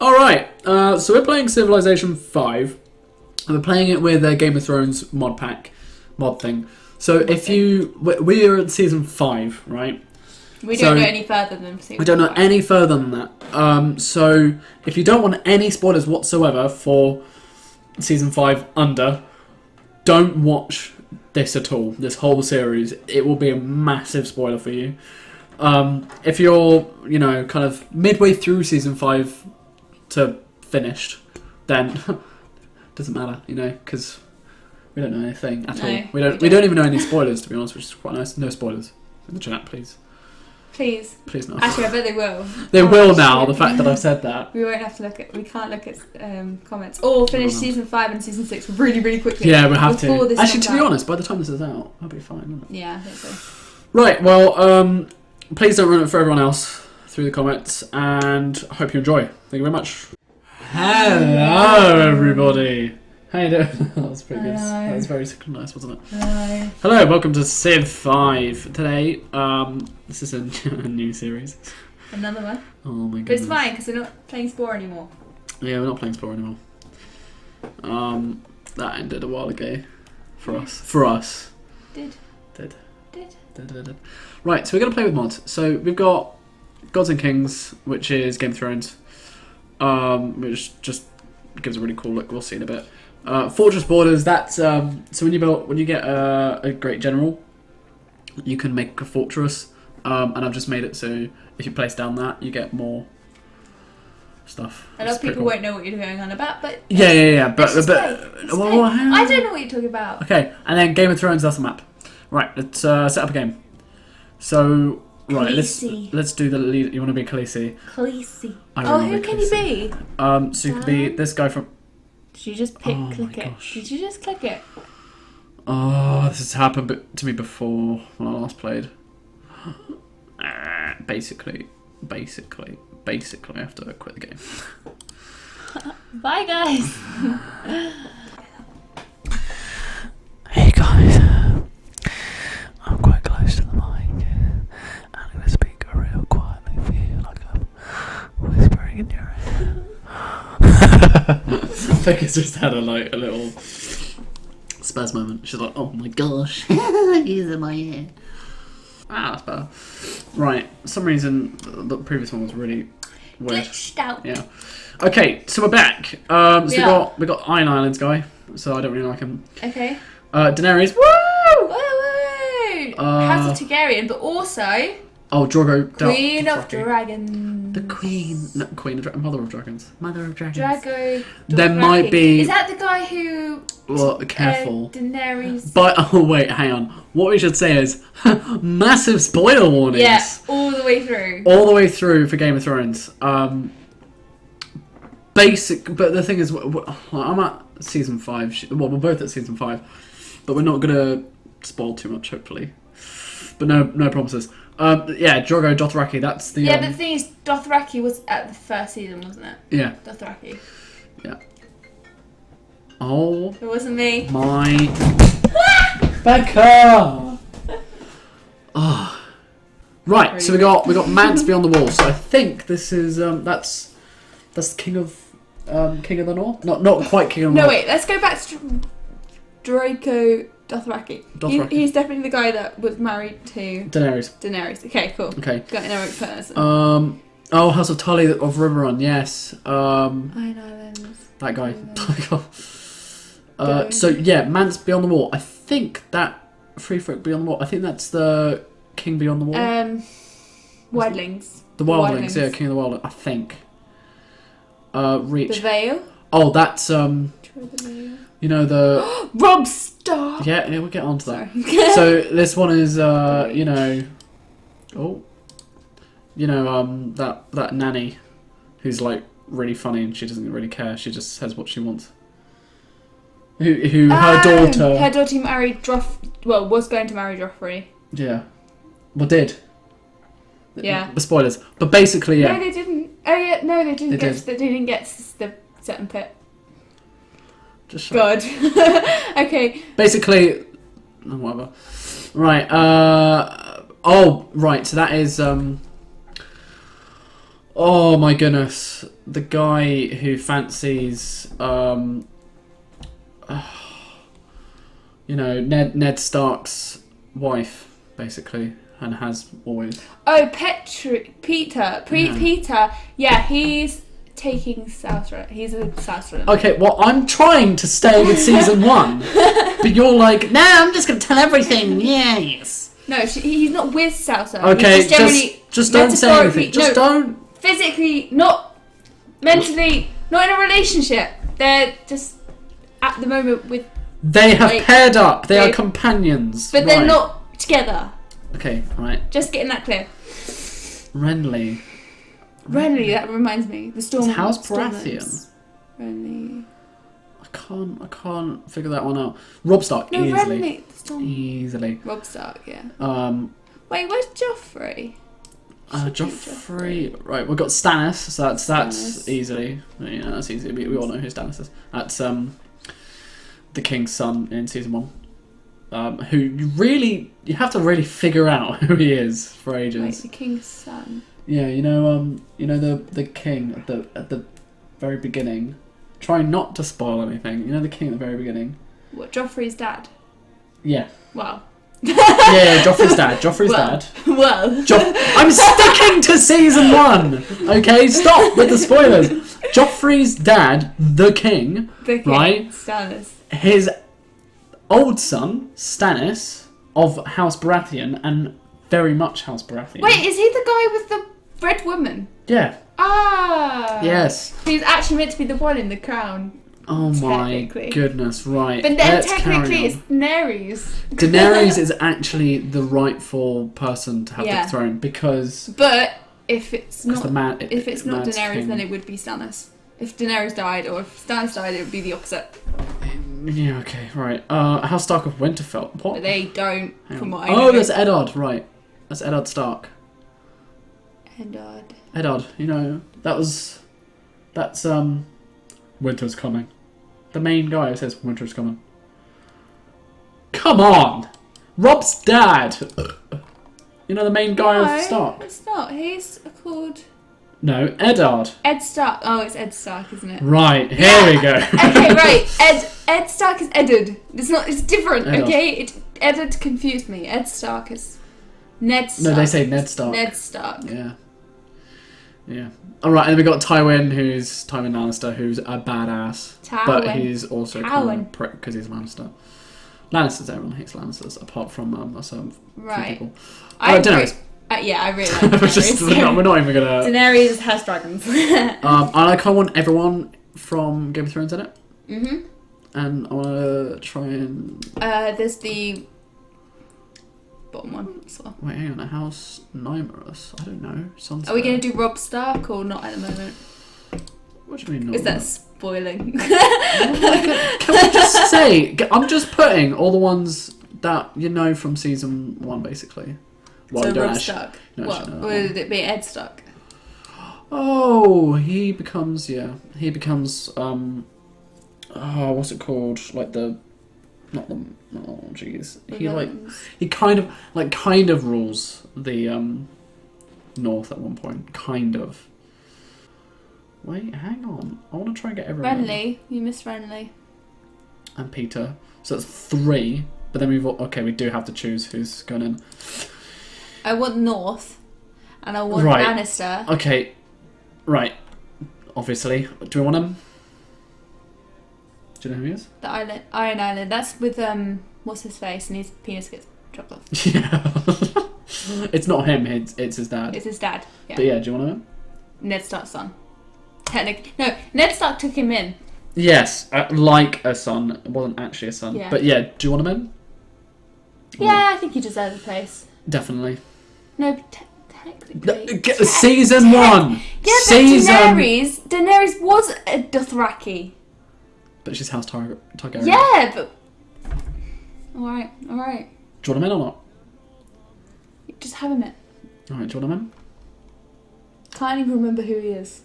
Alright, so we're playing Civilization 5. And we're playing it with a Game of Thrones mod thing. So if you... We're at Season 5, right? We don't know any further than Season 5. We don't know any further than that. So if you don't want any spoilers whatsoever for Season 5 under, don't watch this at all. This whole series. It will be a massive spoiler for you. If you're, kind of midway through Season 5 to finished, then doesn't matter, because we don't know anything at all. We don't even know any spoilers, to be honest, which is quite nice. No spoilers in the chat, please. Please not. Actually, I bet they will. They will now. The fact that I've said that. We won't have to look at. We can't look at comments or finish Season 5 and Season 6 really, really quickly. Yeah, we'll have to. Actually, to be out. honest, by the time this is out, I'll be fine. Won't it? Yeah, I think so. Right. Well, please don't ruin it for everyone else through the comments, and I hope you enjoy. Thank you very much. Hello, everybody. How you doing? That was pretty good. That was very nice, wasn't it? Hello. Hello, welcome to Civ 5. Today, this is a new series. Another one. Oh my goodness. But it's fine because we're not playing Spore anymore. Yeah, we're not playing Spore anymore. That ended a while ago. For us. Did. Right, so we're going to play with mods. So we've got Gods and Kings, which is Game of Thrones. Which just gives a really cool look. We'll see in a bit. Fortress Borders, that's so when you get a great general, you can make a fortress, and I've just made it so if you place down that, you get more stuff. A lot of people won't know what you're going on about, but yeah. But I don't know what you're talking about. Okay, and then Game of Thrones, that's the map. Right, let's set up a game. So right, Khaleesi. let's do the lead. You want to be Khaleesi? Khaleesi. Oh, who can you be? So you could be this guy from. Did you just click it? Gosh. Did you just click it? Oh, this has happened to me before when I last played. Basically, I have to quit the game. Bye, guys. Hey guys, I'm quite close to the mic, and I'm going to speak real quietly for you, like I'm whispering in your ear. I think it's just had a little spaz moment. She's like, oh my gosh, he's in my ear. That's better. Right, for some reason the previous one was really weird. Glitched out. Yeah. Okay, so we're back. So we got Iron Islands guy, so I don't really like him. Okay. Daenerys. Woo! House of Targaryen, but also Drogo. Queen of Dothraki. Dragons. The Queen. No, Mother of Dragons. Mother of Dragons. Drago. There Dothraki. might be. Is that the guy who? Well, careful. Daenerys. But wait, hang on. What we should say is massive spoiler warnings. Yeah, all the way through. All the way through for Game of Thrones. But the thing is, I'm at season 5. Well, we're both at season 5, but we're not gonna spoil too much, hopefully. But no promises. Drogo Dothraki. That's the. Yeah, but the thing is, Dothraki was at the first season, wasn't it? Yeah. Dothraki. Yeah. Oh. It wasn't me. My. Becca. Oh. Right. So we got Mance Beyond the Wall. So I think this is that's King of the North. Not quite King of the North. No, wait. Let's go back to Draco Dothraki. He's definitely the guy that was married to Daenerys. Okay, cool. Okay. Got in a person. House of Tully of Riverrun. Yes. Iron Islands. That guy. So yeah, Mance Beyond the Wall. I think that Free Folk Beyond the Wall. I think that's the King Beyond the Wall. Wildlings. The Wildlings. Yeah, King of the Wildlings. I think. Reach. The Vale. Oh, that's the Robb Stark. Yeah, we'll get on to that. Sorry. So this one is that nanny who's like really funny and she doesn't really care. She just says what she wants. Who her daughter. Her daughter married was going to marry Joffrey. Yeah. Well, did. Yeah. The spoilers, but basically, yeah. No, they didn't. Oh yeah, no, they didn't. They didn't get the second pit. Just God. Okay. Basically, whatever. Right. Right. So that is. Oh my goodness. The guy who fancies, Ned Stark's wife, basically, and has always. Oh, Peter. Peter. Yeah, he's taking Southern. He's a Southern. Okay, well, I'm trying to stay with season 1, but you're like, no, I'm just going to tell everything. Yes. No, he's not with Southern. Okay, just don't say anything. Just don't. Physically, not mentally, not in a relationship. They're just at the moment with. They have paired up. They are companions. But they're not together. Okay, right. Just getting that clear. Renly, that reminds me. The Storm. It's House Baratheon. Renly. I can't figure that one out. Robb Stark, No, easily. Renly. The Storm. Easily. Robb Stark, yeah. Wait, where's Joffrey? Joffrey. Right, we've got Stannis, so that's Stannis. easily. Yeah, that's easy. We all know who Stannis is. That's the King's son in season 1. Who you have to really figure out who he is for ages. Wait, the King's son. Yeah, the king at the very beginning. Try not to spoil anything. You know the king at the very beginning. What, Joffrey's dad? Yeah. Wow. Yeah, Joffrey's dad. Joffrey's dad. Well. I'm sticking to season 1. Okay, stop with the spoilers. Joffrey's dad, the king, right? Stannis. His old son, Stannis, of House Baratheon, and very much House Baratheon. Wait, is he the guy with the red woman? Yeah. Ah. Yes. He's actually meant to be the one in the crown. Oh my goodness, right. But then technically it's Daenerys. Daenerys is actually the rightful person to have the throne because... But if it's not Daenerys, then it would be Stannis. If Daenerys died, or if Stannis died, it would be the opposite. Yeah, okay, right. House Stark of Winterfell. What? But they don't, from what I know. Oh, that's Eddard, right. That's Eddard Stark. Eddard, that's Winter's coming. The main guy who says Winter's coming. Come on! Robb's dad! The main guy of Stark. No, it's not. He's called... No, Eddard. Ed Stark. Oh, it's Ed Stark, isn't it? Right, here we go. Okay, right. Ed Stark is Eddard. It's different, Eddard. Okay? Eddard confused me. Ed Stark is Ned Stark. No, they say Ned Stark. Ned Stark. Yeah. Alright, and we got Tywin Lannister, who's a badass. But he's also kind of a prick because he's a Lannister. Lannisters, everyone hates Lannisters, apart from some few people. I don't know. Yeah, I really like Daenerys. We're not even gonna... Daenerys has dragons. I kind of want everyone from Game of Thrones in it. Mm-hmm. And I want to try and... there's the... bottom one as well. Wait, hang on. A House Nymerus? I don't know. Are we going to do Robb Stark or not at the moment? What do you mean not? Is that spoiling? Can we just say... I'm just putting all the ones that you know from season 1, basically. Well, so Robb Stark. What? Would it be Ed Stark? Oh, he becomes... what's it called? Like the... Not the... Oh, jeez. He kind of rules the north at one point. Kind of. Wait, hang on. I want to try and get everyone. Renly. You missed Renly. And Peter. So that's 3. But then we do have to choose who's going in. I want North. And I want Lannister. Okay. Right. Obviously. Do we want him? Do you know who he is? The Iron Island. That's with what's his face, and his penis gets chopped off. Yeah. It's not him. It's his dad. It's his dad. Yeah. But yeah, do you want him? Ned Stark's son. Technically, no. Ned Stark took him in. Yes, like a son. It wasn't actually a son. Yeah. But yeah, do you want him in? Yeah, I think he deserves a place. Definitely. No, technically. Season 1. Yeah, but Daenerys was a Dothraki. But she's House Targaryen. Yeah, but... Alright. Do you want him in or not? Just have him in. Alright, do you want him in? Can't even remember who he is.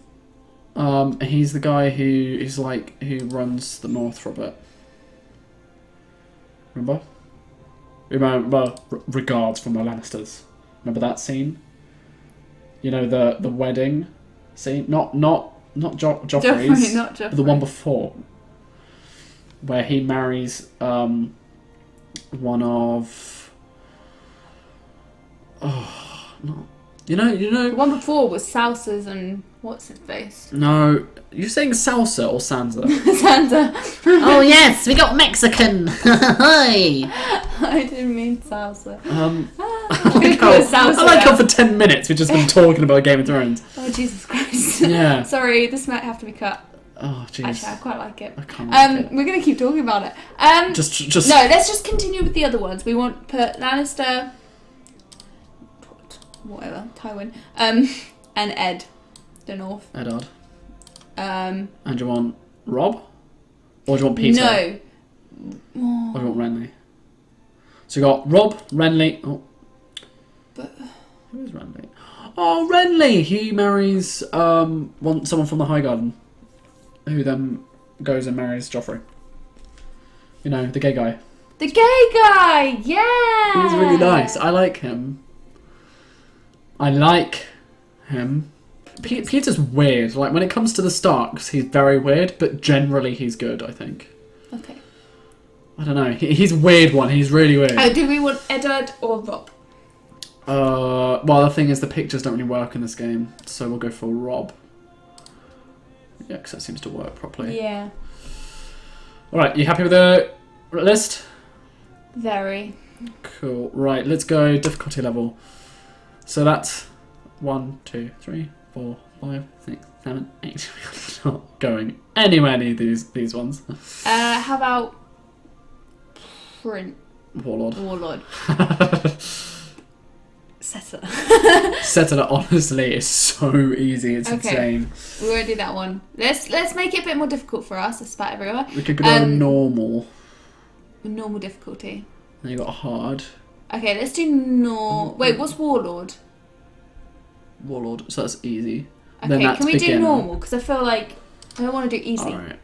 He's the guy who runs the North for a bit. Remember? Regards from the Lannisters. Remember that scene? The wedding See, not Joffrey's, Joffrey, not Joffrey. but the one before, where he marries one of. Oh, no. You know. The one before was Salsa's and what's his face? No, you're saying Salsa or Sansa? Sansa. Oh yes, we got Mexican. Hi. I didn't mean Salsa. I like how for 10 minutes we've just been talking about Game of Thrones. Oh Jesus Christ! Yeah. Sorry, this might have to be cut. Oh jeez. Actually, I quite like it. I can't like it. We're gonna keep talking about it. Just No, let's just continue with the other ones. We want to put Lannister, whatever, Tywin, and Ed, the North. Eddard. Um, And do you want Rob? Or do you want Peter? No. Or do you want Renly? So you got Rob, Renly. Oh. But Who's Renly? Oh, Renly! He marries someone from the High Garden, who then goes and marries Joffrey. You know, the gay guy. the gay guy, yeah. He's really nice. I like him. Peter's weird. Like, when it comes to the Starks, he's very weird, but generally he's good, I think. Okay. I don't know. He's a weird one. He's really weird. Oh, do we want Eddard or Rob? Well, the thing is, the pictures don't really work in this game, so we'll go for Rob. Yeah, because that seems to work properly. Yeah. Alright, you happy with the list? Very. Cool. Right, let's go difficulty level. So that's 1, 2, 3, 4, 5, 6, 7, 8. We're not going anywhere near these ones. How about Warlord. Setter. Settler, honestly, is so easy. It's insane. We won't do that one. Let's make it a bit more difficult for us. That's about everywhere. We could go normal. Normal difficulty. Then you got hard. Okay, let's do Wait, what's Warlord? Warlord, so that's easy. Okay, Then that's can we do beginner. normal? Because I feel like I don't want to do easy. Alright.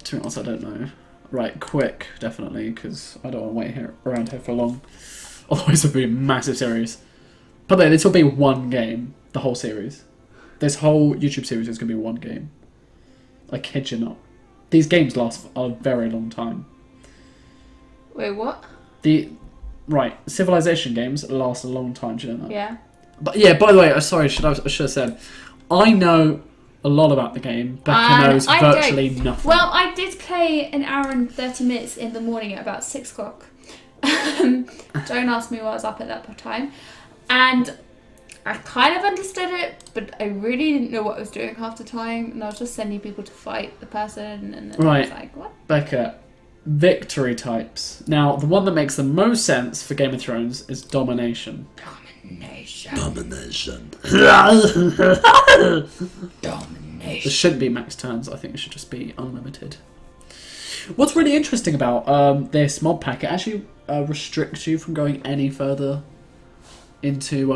To be honest, I don't know. Right, quick, definitely, because I don't want to wait around here for long. Otherwise, it would be a massive series. But then, this will be one game, the whole series. This whole YouTube series is going to be one game. I kid you not. These games last a very long time. Wait, what? Right, Civilization games last a long time, do you know that? Yeah. But yeah, by the way, sorry, I should have said, I know a lot about the game. Becca knows virtually nothing. Well, I did play an hour and 30 minutes in the morning at about 6 o'clock. Don't ask me why I was up at that time. And I kind of understood it, but I really didn't know what I was doing half the time. And I was just sending people to fight the person. And then I was like, what? Becca, victory types. Now, the one that makes the most sense for Game of Thrones is domination. Domination. There shouldn't be max turns. I think it should just be unlimited. What's really interesting about this mod pack, it actually restricts you from going any further into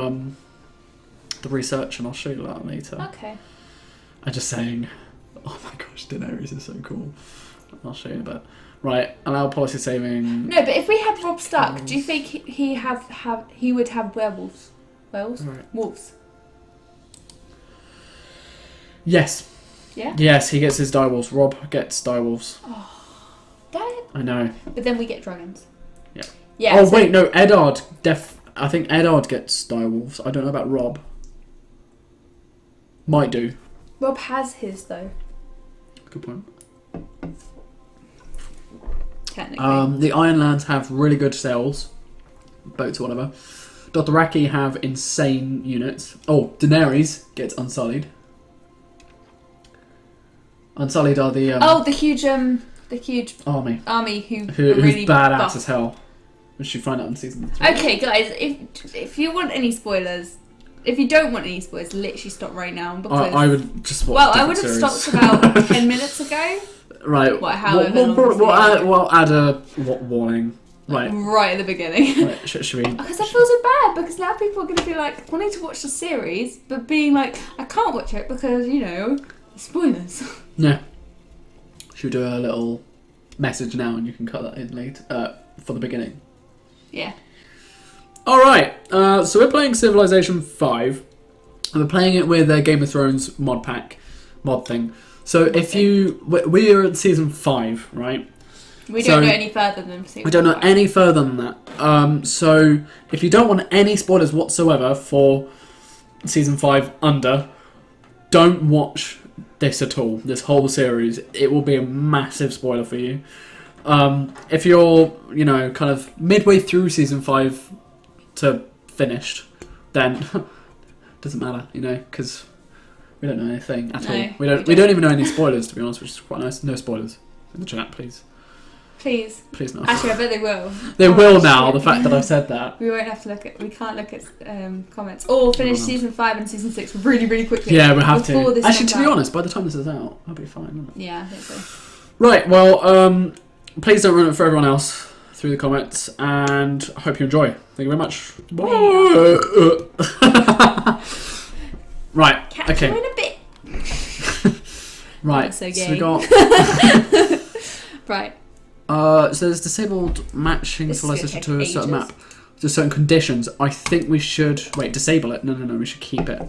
the research, and I'll show you that later. Okay. I'm just saying, oh my gosh, Daenerys is so cool. I'll show you a bit. Right, allow policy saving. No, but if we had Robb Stark, do you think he would have werewolves? Werewolves? Right. Wolves. Yes. Yeah? Yes, he gets his direwolves. Rob gets direwolves. Damn. I know. But then we get dragons. Yeah. Yeah. Oh wait, no, Eddard. I think Eddard gets direwolves. I don't know about Rob. Might do. Rob has his though. Good point. Technically. The Ironlands have really good sails, boats or whatever. Dothraki have insane units. Oh, Daenerys gets Unsullied. Unsullied are the the huge army who's really badass buff. as hell. Which you find out in season 3. Okay, guys, if you want any spoilers, if you don't want any spoilers, literally stop right now because I would just watch. Well, I would have stopped about 10 minutes ago. Right. We'll add a warning. Right at the beginning. Right, should we? Because I feel so bad because now people are going to be like wanting to watch the series, but being like, I can't watch it because spoilers. Yeah. Should we do a little message now, and you can cut that in later for the beginning. Yeah. All right. So we're playing Civilization 5. We're playing it with a Game of Thrones mod thing. So if we are at season 5, right? We don't know any further than season 5. We don't know any further than that. So if you don't want any spoilers whatsoever for season 5 under, don't watch this at all. This whole series, it will be a massive spoiler for you. If you're, kind of midway through season 5 to finished, then doesn't matter, because we don't know anything at all. We don't even know any spoilers, to be honest, which is quite nice. No spoilers in the chat, please. Please no. Actually, I bet they will. They will now. The fact that I've said that. We won't have to we can't look at comments or finish season 5 and season 6 really, really quickly. Yeah, we have to. This Actually, to be honest, by the time this is out, I'll be fine. Won't it? Yeah, I think so. Right. Well, please don't ruin it for everyone else through the comments, and I hope you enjoy. Thank you very much. Bye. Right. Catch okay. you in a bit. Right. So we got. Right. So there's disabled matching civilization to a certain map, to certain conditions. I think we should disable it. No. We should keep it.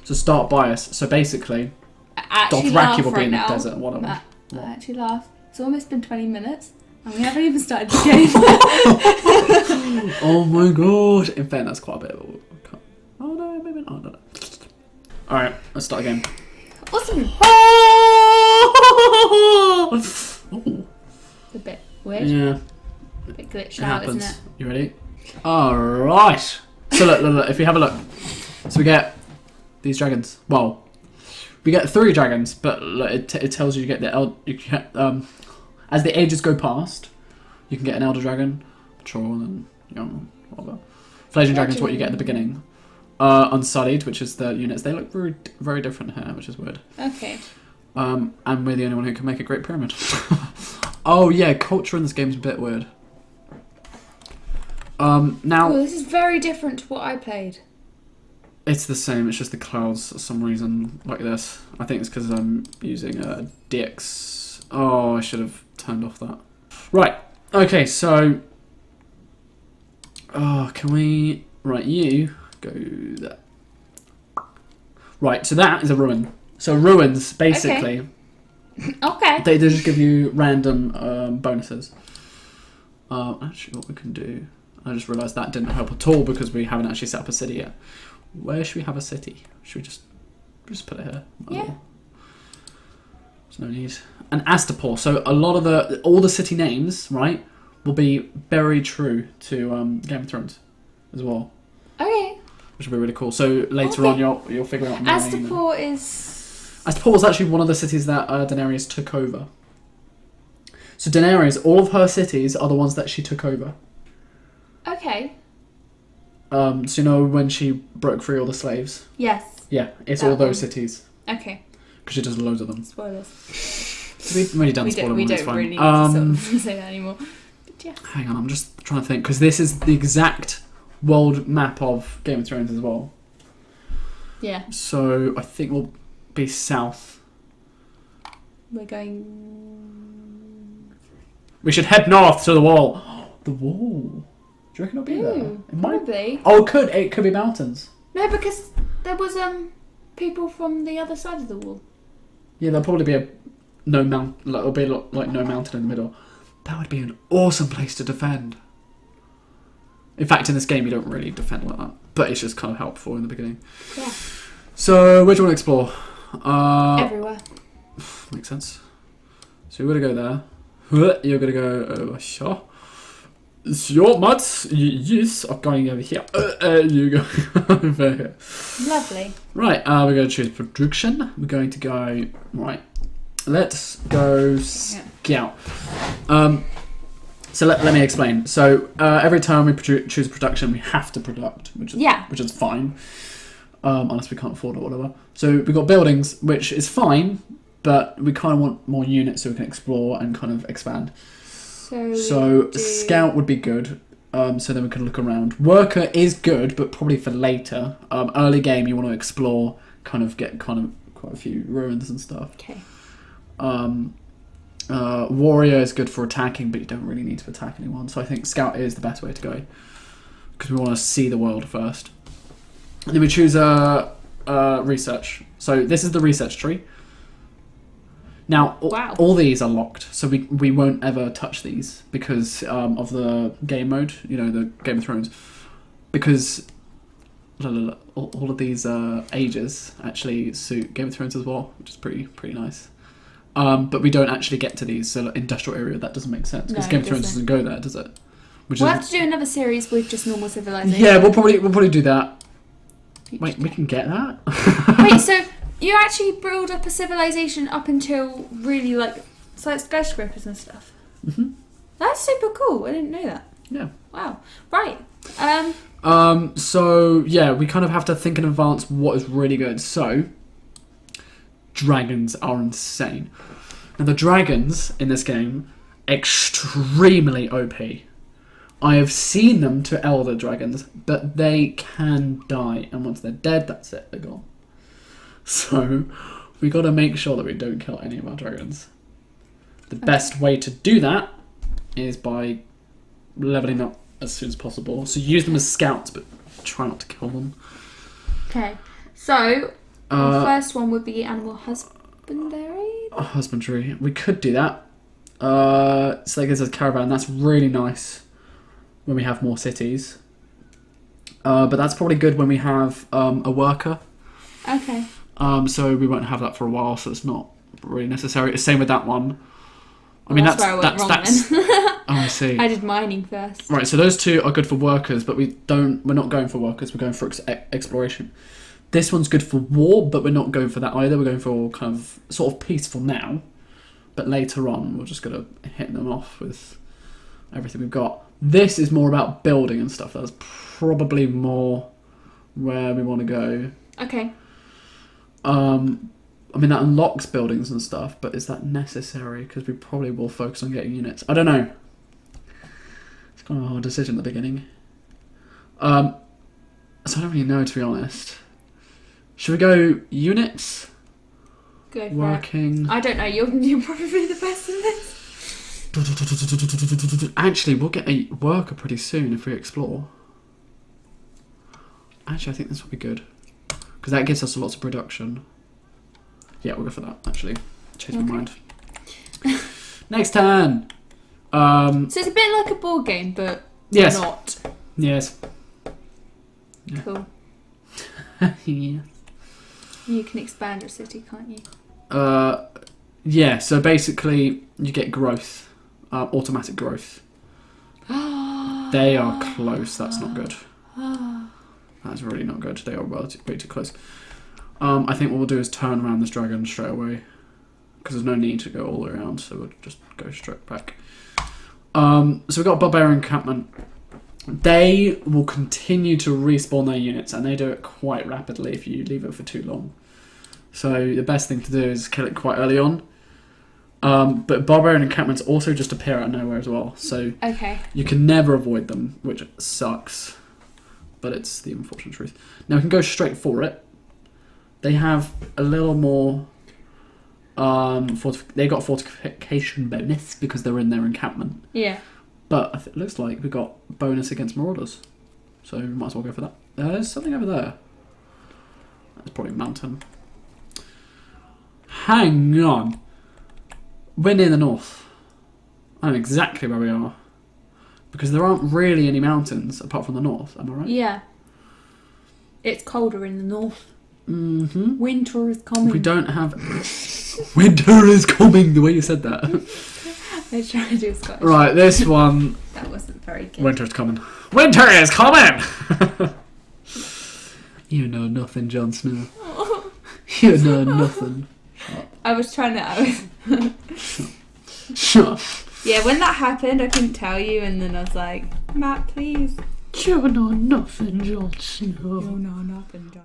So start bias. So basically, Dothraki will be in the desert. Whatever. I actually laugh. It's almost been 20 minutes, and we haven't even started the game. Oh my god! In fact, that's quite a bit. Oh no, maybe not. No. All right, let's start again. Awesome. Oh. It's a bit weird. Yeah. A bit glitched It out, happens. isn't it? You ready? Alright. So look, if you have a look. So we get these dragons. Well, we get 3 dragons, but look, it tells you get as the ages go past, you can get an elder dragon, troll, and whatever. Flaying dragon is what you get at the beginning. Unsullied, which is the units. They look very, very different here, which is weird. Okay. And we're the only one who can make a great pyramid. Oh yeah, culture in this game is a bit weird. Now this is very different to what I played. it's the same. It's just the clouds for some reason like this. I think it's because I'm using DX. Oh, I should have turned off that. Right. Okay. So, can we? Right, you go there. Right. So that is a ruin. So ruins basically. Okay. They just give you random bonuses. Actually, what we can do... I just realised that didn't help at all because we haven't actually set up a city yet. Where should we have a city? Should we just put it here? Yeah. There's no need. And Astapor. So a lot of all the city names, right, will be very true to Game of Thrones as well. Okay. Which will be really cool. So later on, you'll figure out. Astapor is... Astapor was actually one of the cities that Daenerys took over. So Daenerys, all of her cities are the ones that she took over. Okay. So when she broke free all the slaves? Yes. Yeah, it's That all those one. cities. Okay. Because she does loads of them. Spoilers. We've already done spoiler We one, it's don't fine. really need to say that anymore. But yeah. Hang on, I'm just trying to think. Because this is the exact world map of Game of Thrones as well. Yeah. So I think we'll be south. We're going... We should head north to the wall. The wall? Do you reckon it'll be there? It might. Probably. Oh, it could be mountains. No, because there was people from the other side of the wall. Yeah, there'll probably be no mountain in the middle. That would be an awesome place to defend. In fact, in this game, you don't really defend like that, but it's just kind of helpful in the beginning. Yeah. So, where do you want to explore? Everywhere. Makes sense. So you're gonna go there. You're gonna go over here. Sure, Mats. Yes, I'm going over here. You go over here. Lovely. Right, we're going to choose production. We're going to go... Right, let's go scout. So let me explain. So every time we choose production, we have to product, which is fine. Unless we can't afford it or whatever. So we've got buildings, which is fine, but we kind of want more units so we can explore and kind of expand. So scout would be good, so then we can look around. Worker is good, but probably for later. Early game, you want to explore, get quite a few ruins and stuff. Okay. Warrior is good for attacking, but you don't really need to attack anyone. So I think scout is the best way to go, because we want to see the world first. And then we choose a research. So this is the research tree. Now, Wow. all these are locked, so we won't ever touch these because of the game mode, the Game of Thrones. Because all of these ages actually suit Game of Thrones as well, which is pretty nice. But we don't actually get to these, so industrial area, that doesn't make sense, because No, Game it of Thrones doesn't. doesn't go there, does it? Which We'll is, have to do another series with just normal civilization. yeah, we'll probably do that. Wait, we can get that? Wait, so you actually build up a civilization up until really like skyscrapers and stuff? Mhm. That's super cool. I didn't know that. Yeah. Wow. Right. So yeah, we kind of have to think in advance what is really good. So, dragons are insane. Now the dragons in this game, extremely OP. I have seen them to elder dragons, but they can die, and once they're dead, that's it, they're gone. So, we got to make sure that we don't kill any of our dragons. The best way to do that is by leveling up as soon as possible. So use them as scouts, but try not to kill them. Okay. So the first one would be animal husbandry. Husbandry. We could do that. So that gives us a caravan. That's really nice when we have more cities. But that's probably good when we have a worker. Okay. So we won't have that for a while, so it's not really necessary. Same with that one. I mean, Well, that's where I went wrong that's. then. Oh, I see. I did mining first. Right, so those two are good for workers, but we're not going for workers, we're going for exploration. This one's good for war, but we're not going for that either. We're going for kind of sort of peaceful now, but later on we're just going to hit them off with everything we've got. This is more about building and stuff. That's probably more where we want to go. Okay. I mean, that unlocks buildings and stuff, but is that necessary? Because we probably will focus on getting units. I don't know. It's kind of a hard decision at the beginning. So I don't really know, to be honest. Should we go units? Go for Working. it. I don't know. You're probably the best in this. Actually, we'll get a worker pretty soon if we explore. Actually, I think this will be good. Because that gives us lots of production. Yeah, we'll go for that, actually. Change my mind. Next turn! So it's a bit like a board game, but Yes. not. Yes. Yeah. Cool. Yeah. You can expand your city, can't you? Yeah, so basically you get growth. Automatic growth. They are close, that's not good. That's really not good. They are way too close. I think what we'll do is turn around this dragon straight away. Because there's no need to go all the way around, so we'll just go straight back. So we've got a barbarian encampment. They will continue to respawn their units, and they do it quite rapidly if you leave it for too long. So the best thing to do is kill it quite early on. But barbarian encampments also just appear out of nowhere as well. So Okay. you can never avoid them, which sucks. But it's the unfortunate truth. Now we can go straight for it. They have a little more... they got fortification bonus because they're in their encampment. Yeah. But it looks like we got bonus against marauders. So we might as well go for that. There's something over there. That's probably a mountain. Hang on. We're near the north. I know exactly where we are. Because there aren't really any mountains apart from the north, am I right? Yeah. It's colder in the north. Mm-hmm. Winter is coming. We don't have... Winter is coming, the way you said that. They're trying to do a Scottish. Right, this one... That wasn't very good. Winter is coming. Winter is coming! You know nothing, Jon Snow. You know nothing. I was trying to... Sure. Yeah, when that happened, I couldn't tell you, and then I was like, Matt, please. You know nothing, Jon Snow. No, nothing, John.